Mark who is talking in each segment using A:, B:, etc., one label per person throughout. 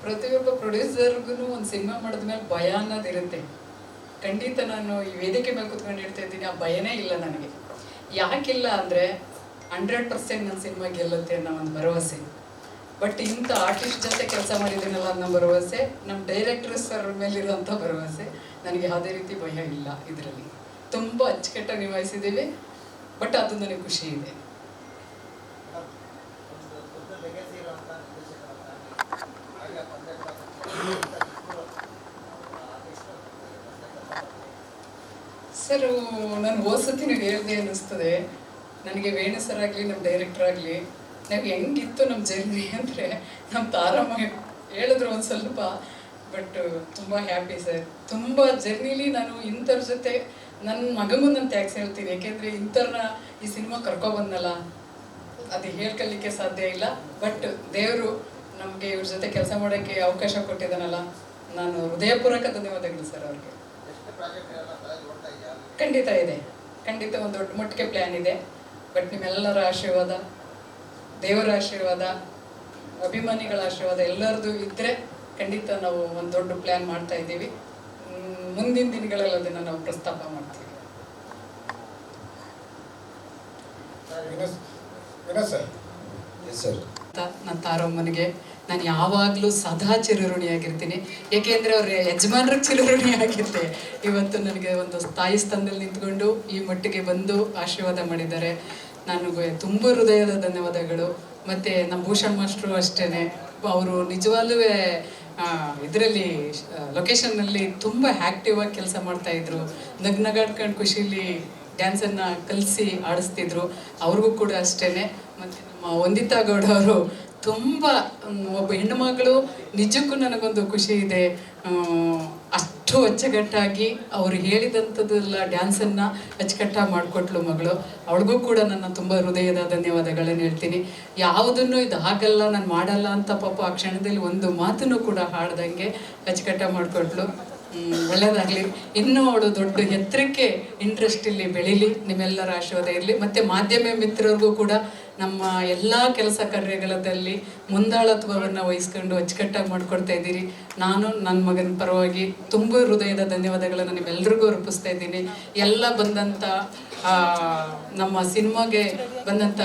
A: ಪ್ರತಿಯೊಬ್ಬ ಪ್ರೊಡ್ಯೂಸರ್ಗೂ ಒಂದು ಸಿನಿಮಾ ಮಾಡಿದ್ಮೇಲೆ ಭಯ ಅನ್ನೋದಿರುತ್ತೆ. ಖಂಡಿತ ನಾನು ಈ ವೇದಿಕೆ ಮೇಲೆ ಕೂತ್ಕೊಂಡು ಹೇಳ್ತಾ ಇದ್ದೀನಿ, ಆ ಭಯನೇ ಇಲ್ಲ ನನಗೆ. ಯಾಕಿಲ್ಲ ಅಂದರೆ 100% ನನ್ನ ಸಿನಿಮಾ ಗೆಲ್ಲುತ್ತೆ ಅನ್ನೋ ಒಂದು ಭರವಸೆ. ಬಟ್ ಇಂಥ ಆರ್ಟಿಸ್ಟ್ ಜೊತೆ ಕೆಲಸ ಮಾಡಿದ್ದೀನಲ್ಲ ಅನ್ನೋ ಭರವಸೆ, ನಮ್ಮ ಡೈರೆಕ್ಟರ್ ಸರ್ ಮೇಲಿರೋಂಥ ಭರವಸೆ, ನನಗೆ ಯಾವುದೇ ರೀತಿ ಭಯ ಇಲ್ಲ. ಇದರಲ್ಲಿ ತುಂಬ ಅಚ್ಚುಕಟ್ಟಾಗಿ ನಿಭಾಯಿಸಿದ್ದೀವಿ. ಬಟ್ ಅದು ನನಗೆ ಖುಷಿ ಇದೆ. ಸರ್, ನಾನು ಓದ್ಸತಿ ನೀವು ಹೇಳಿದೆ ಅನ್ನಿಸ್ತದೆ. ನನಗೆ ವೇಣು ಸರ್ ಆಗಲಿ, ನಮ್ಮ ಡೈರೆಕ್ಟರ್ ಆಗಲಿ, ನಾವು ಹೆಂಗಿತ್ತು ನಮ್ಮ ಜರ್ನಿ ಅಂದರೆ, ನಮ್ಮ ತಾರಮ್ಮ ಹೇಳಿದ್ರು ಒಂದು ಸ್ವಲ್ಪ. ಬಟ್ ತುಂಬ ಹ್ಯಾಪಿ ಸರ್. ತುಂಬ ಜರ್ನಿಲಿ ನಾನು ಇಂಥವ್ರ ಜೊತೆ ನನ್ನ ಮಗಂಗೂ ನಾನು ಟ್ಯಾಕ್ಸ್ ಹೇಳ್ತೀನಿ. ಯಾಕೆಂದರೆ ಇಂಥವ್ರನ್ನ ಈ ಸಿನಿಮಾ ಕರ್ಕೊಬಂದಲ್ಲ, ಅದು ಹೇಳ್ಕೊಳ್ಳಿಕ್ಕೆ ಸಾಧ್ಯ ಇಲ್ಲ. ಬಟ್ ದೇವರು ನಮಗೆ ಇವ್ರ ಜೊತೆ ಕೆಲಸ ಮಾಡೋಕ್ಕೆ ಅವಕಾಶ ಕೊಟ್ಟಿದ್ದಾನಲ್ಲ, ನಾನು ಹೃದಯಪೂರ್ವಕ ಧನ್ಯವಾದಗಳು ಸರ್ ಅವ್ರಿಗೆ. ಖಂಡಿತ ಇದೆ, ಖಂಡಿತ ಒಂದು ದೊಡ್ಡ ಮಟ್ಟಿಗೆ ಪ್ಲ್ಯಾನ್ ಇದೆ. ಬಟ್ ನಿಮ್ಮೆಲ್ಲರ ಆಶೀರ್ವಾದ, ದೇವರ ಆಶೀರ್ವಾದ, ಅಭಿಮಾನಿಗಳ ಆಶೀರ್ವಾದ ಎಲ್ಲರದು ಇದ್ದರೆ ಖಂಡಿತ ನಾವು ಒಂದು ದೊಡ್ಡ ಪ್ಲ್ಯಾನ್ ಮಾಡ್ತಾ ಇದ್ದೀವಿ. ಮುಂದಿನ ದಿನಗಳಲ್ಲಿ ಅದನ್ನು ನಾವು ಪ್ರಸ್ತಾಪ ಮಾಡ್ತೀವಿ. ನನ್ನ ತಾರಮ್ಮನಿಗೆ ನಾನು ಯಾವಾಗಲೂ ಸದಾ ಚಿರಋಣಿಯಾಗಿರ್ತೀನಿ. ಏಕೆಂದರೆ ಅವ್ರ ಯಜಮಾನ್ರಿಗೆ ಚಿರಋಣಿಯಾಗಿರ್ತೆ. ಇವತ್ತು ನನಗೆ ಒಂದು ತಾಯಿ ಸ್ಥಾನದಲ್ಲಿ ನಿಂತ್ಕೊಂಡು ಈ ಮಟ್ಟಿಗೆ ಬಂದು ಆಶೀರ್ವಾದ ಮಾಡಿದ್ದಾರೆ. ನನಗೆ ತುಂಬ ಹೃದಯದ ಧನ್ಯವಾದಗಳು. ಮತ್ತು ನಮ್ಮ ಭೂಷಣ್ ಮಾಸ್ಟ್ರು ಅಷ್ಟೇ, ಅವರು ನಿಜವಾಗ್ಲೂ ಇದರಲ್ಲಿ ಲೊಕೇಶನ್ನಲ್ಲಿ ತುಂಬ ಆ್ಯಕ್ಟಿವ್ ಆಗಿ ಕೆಲಸ ಮಾಡ್ತಾಯಿದ್ರು. ನಗಾಡ್ಕೊಂಡು ಖುಷಿಲಿ ಡ್ಯಾನ್ಸನ್ನು ಕಲಿಸಿ ಆಡಿಸ್ತಿದ್ರು. ಅವ್ರಿಗೂ ಕೂಡ ಅಷ್ಟೇ. ಮತ್ತು ನಮ್ಮ ವಂದಿತಾ ಗೌಡ ಅವರು ತುಂಬ, ಒಬ್ಬ ಹೆಣ್ಣುಮಗಳು, ನಿಜಕ್ಕೂ ನನಗೊಂದು ಖುಷಿ ಇದೆ. ಅಷ್ಟು ಅಚ್ಚುಕಟ್ಟಾಗಿ ಅವರು ಹೇಳಿದಂಥದ್ದೆಲ್ಲ ಡ್ಯಾನ್ಸನ್ನು ಅಚ್ಚುಕಟ್ಟಾಗಿ ಮಾಡಿಕೊಟ್ಲು ಮಗಳು. ಅವಳಿಗೂ ಕೂಡ ನನ್ನ ತುಂಬ ಹೃದಯದ ಧನ್ಯವಾದಗಳನ್ನು ಹೇಳ್ತೀನಿ. ಯಾವುದನ್ನು ಇದು ಆಗಲ್ಲ, ನಾನು ಮಾಡಲ್ಲ ಅಂತ ಪಾಪ ಆ ಕ್ಷಣದಲ್ಲಿ ಒಂದು ಮಾತನ್ನು ಕೂಡ ಹಾಡ್ದಂಗೆ ಅಚ್ಚುಕಟ್ಟಾಗಿ ಮಾಡಿಕೊಟ್ಲು. ಒಳ್ಳೆಯದಾಗಲಿ. ಇನ್ನೂ ಅವಳು ದೊಡ್ಡ ಎತ್ತರಕ್ಕೆ ಇಂಟ್ರೆಸ್ಟ್ ಇಲ್ಲಿ ಬೆಳೀಲಿ. ನಿಮ್ಮೆಲ್ಲರ ಆಶೀರ್ವಾದ ಇರಲಿ. ಮತ್ತು ಮಾಧ್ಯಮ ಮಿತ್ರರಿಗೂ ಕೂಡ ನಮ್ಮ ಎಲ್ಲ ಕೆಲಸ ಕಾರ್ಯಗಳಲ್ಲಿ ಮುಂದಾಳತ್ವವನ್ನು ವಹಿಸ್ಕೊಂಡು ಅಚ್ಚುಕಟ್ಟಾಗಿ ಮಾಡಿಕೊಡ್ತಾ ಇದ್ದೀರಿ. ನಾನು ನನ್ನ ಮಗನ ಪರವಾಗಿ ತುಂಬ ಹೃದಯದ ಧನ್ಯವಾದಗಳನ್ನು ನಿಮ್ಮೆಲ್ಲರಿಗೂ ಅರ್ಪಿಸ್ತಾ ಇದ್ದೀನಿ. ಎಲ್ಲ ಬಂದಂಥ ನಮ್ಮ ಸಿನಿಮಾಗೆ ಬಂದಂಥ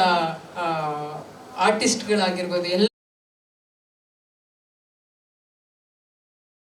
A: ಆರ್ಟಿಸ್ಟ್ಗಳಾಗಿರ್ಬೋದು, ಎಲ್ಲ